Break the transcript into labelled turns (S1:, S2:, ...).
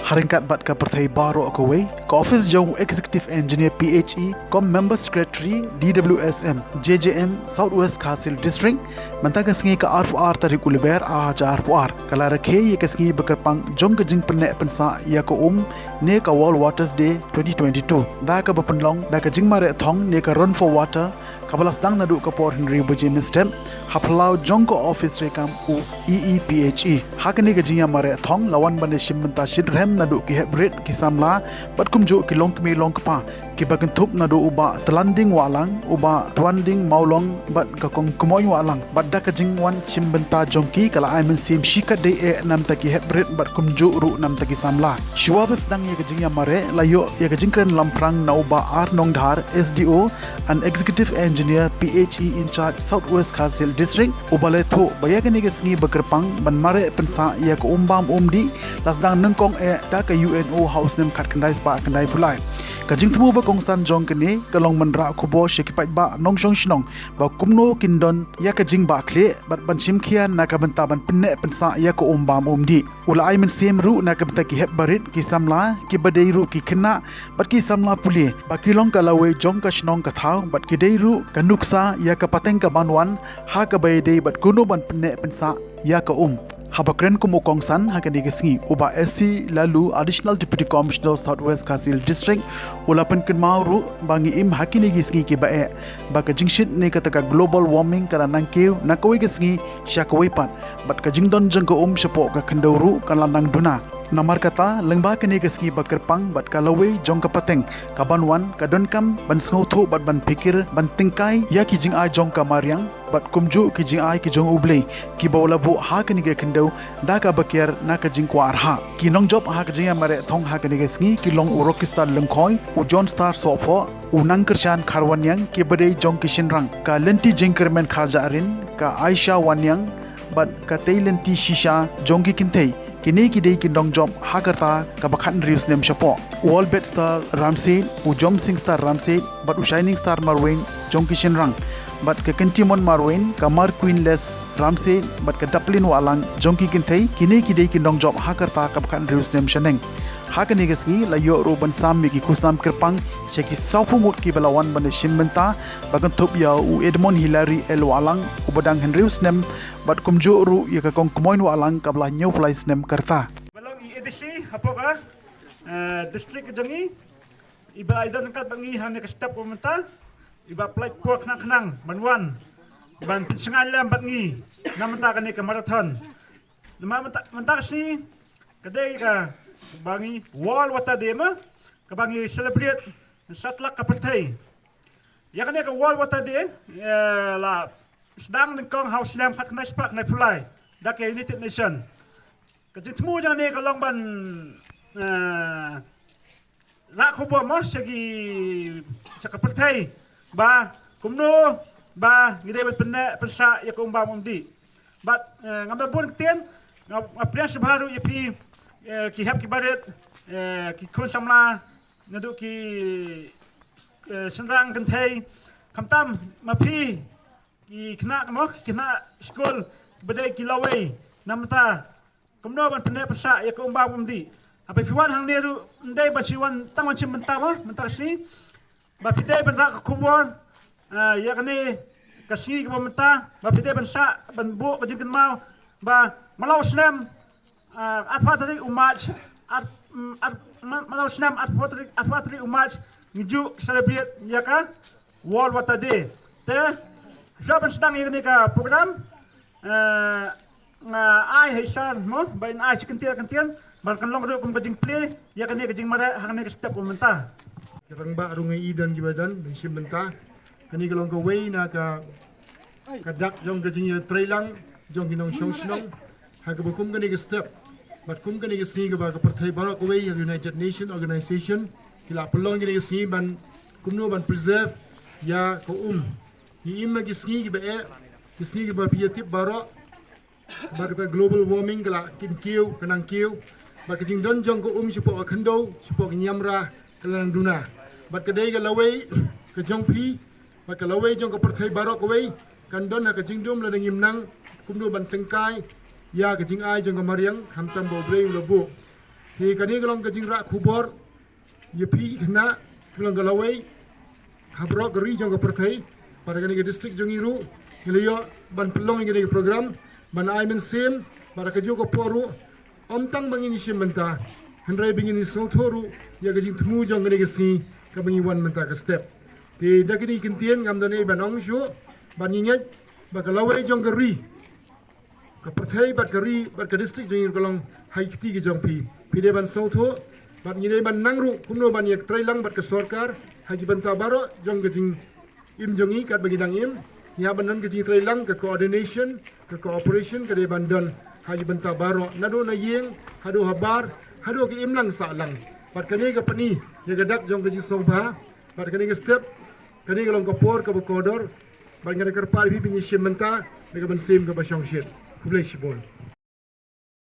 S1: haringkat bat ka perthai baro ko way ka office jong executive engineer PHE kom member secretary DWSM JJM Southwest Khasil district mantaka sngi ka RFR tarik uliber a jar RFR kala rakhe ye kasngi bekerpang jong ka jing penne pensa ya ko ne ka World Waters Day 2022 da ka bapenlong da ka jing mare thong ne ka run for water kabalas dang nadu ka por Henry Buji Mistem haplau jong ko office rekam u EEPHE hakani ka jinga mare thong lawan bande shimmenta shidrem nadu ki hebrit ki samla patkum jo ki long mi long pa ki bagan thup nadu uba tlanding walang uba twanding maulong bat ka kong kumoy walang bat da ka jingwan shimbenta jongki kala I sim shika de e nam ta ki hebrit bat kum jo ru nam ta ki samla shuwabas dang ye ka jinga mare layo ye ka jingkren lamprang na uba ar nong dhar SDO an executive engineer PHE in charge Southwest Khasil district ubale tho bayagani ke sngi bekerpang ban mare pensa ya ko umbam umdi lasdang nengkong e da ka UNO house nem khat kandai spa kandai pulai ka jingtmu ba kongsan jong kene kalong mandra khubo shekipai ba nong shong shnong ba kumno kindon ya ka jing ba khle bat ban shimkhian na ka banta ban pinne pensa ya ko umbam umdi ula ai men sem ru na ka banta ki heb barit ki samla ki badei ru ki khna bat ki samla puli ba ki long ka lawe jong ka shnong ka thau bat ki dei ru ka nuksa ya ka pateng ka banwan ha ka bai dei bat kuno ban pinne pensa ya ka habakren kumu kongsan hakani gesngi uba SC lalu additional deputy commissioner Southwest Khasil district ulapan kenmauru bangi im hakini gesngi ki bae baka jingshit ne kataka global warming kala nangkiu nakoi gesngi syakoi pat bat ka jingdon jengko syapo ka kendauru kan landang duna namar kata lengba kene gesngi bakerpang bat kalawe jong kapateng kabanwan kadonkam ban sngotu bat ban pikir ban tingkai ya ki jing ai jong kamariang bat kumju ki jing ai ki jong ublei ki bawla bu ha kene ge kendau da ka bakiar na ka jing kwa arha ki nong job ha ka jing mare thong ha kene gesngi ki long urokistar lengkhoi u John Star sopho u nangkershan kharwanyang ki badei jong kishinrang ka lenti jingkermen khajarin ka Aisha wanyang bat ka teilenti shisha jong ki kintei kini kidei kindong jom hagarta kabakhan rius nem shapo wall bet star ramsey u jom sing star ramsey but u shining star marwain jong kishin rang but ka kentimon marwain kamar queen les ramsey but ka daplin walang jong ki kinthei kini kidei kindong jom hagarta kabakhan rius nem shaneng hakani gesngi layo roban sammi ki kusam kerpang sheki saufumut ki balawan bane shinmenta bagan thup ya u Edmond Hillary el walang u badang henrius nem bat kumju ru ya ka kong kumoin walang kabla new place nem karta
S2: balang I EDC hapoka district jangi iba idan kat bangi hane ka step umenta iba play ko knang banwan ban sengal lam bangi namenta kani ka marathon nama menta si kadai ka bangi wall wata dema ka bangi celebrate satlak ka pertai ya kani ka wall wata de la sedang nengkong house lam khat knai spak nai fulai da ke United Nation ka jitmu jang ne ka long ban la khubo mo segi saka pertai ba kumno ba ngide ben penne pensa ya ko umba mumdi but ngamda bun tien ngapren sebharu yepi ki hab ki baret ki kun samla nadu ki sendang kenthei kamtam mapi ki kena mo kena school bedai ki lawai namta kumno ban pene pasa ya ko umba mumdi apa fiwan hang neru ndai ba siwan tangwan sim mentama mentasi ba pidai ban rak kubon ya kene kasi ki menta ba pidai ban sa ban bu ba jingken mau ba malau slam atfatri umat malau slam atfatri umat niju celebrate ya ka World Water Day te Japan sedang ini ka program ai haisan mo bain ai kentir ban kanlong ro kum kajing play ya kan kajing mara hang ne step umenta
S3: kerang ba rungai idan gibadan sim menta kani kalong ko way na ka kadak jong kajing ya trailang jong ginong shong snong ha ka bukum kani ka step bat kum kani ka si ka ba ka perthai barak way United Nation organization kila pelong kani ka si ban kumno ban preserve ya ko ima gisngi ki ba gisngi ki ba piatip baro ba kata global warming kala kin kiu kanang kiu ba kajing don jong ko sipo akhando sipo nyamra kalang duna ba kadai ka lawai ka jong pi ba ka lawai jong ko perthai baro ko wei kan don ha kajing dum la ngim nang kumdo ban tengkai ya kajing ai jong ko mariang hamtam bo brei lo bu Thì cái này kalau kajing rak kubor, ye pi kena kalau galawai, habrok geri jong ke perthai, pada kini ke distrik jong iru, ngeliyo ban pelong ini ke program, ban aimen sem, pada kejo ke poru, omtang bangini sim menta, hendrai bingini sotoru, ya kajing temu jong kini ke si, kabangi wan menta ke step. Thì dah kini kentian ngam dane ban ong syo, ban ingat, ban galawai jong geri, ke perthai bat geri, bat ke distrik jong iru kalong hai kiti ke jong pi. Pide ban sauto, bat ngide ban nangru, kumno ban yak trailang bat ke sorkar, hagi banta baro, jong kejing im jongi kat bagi dang im, ya banan kejing trailang ke coordination, ke cooperation, ke de bandan, hagi banta baro, nado na yeng, hado habar, hado ke im lang sa lang, bat kene ke pani, ya gadak jong kejing sobha, bat kene ke step, kene ke long kapor, ke bokodor, bat ngade kerpal bi binyi shim menta, ke ban sim ke basyong shit, kublai shibol.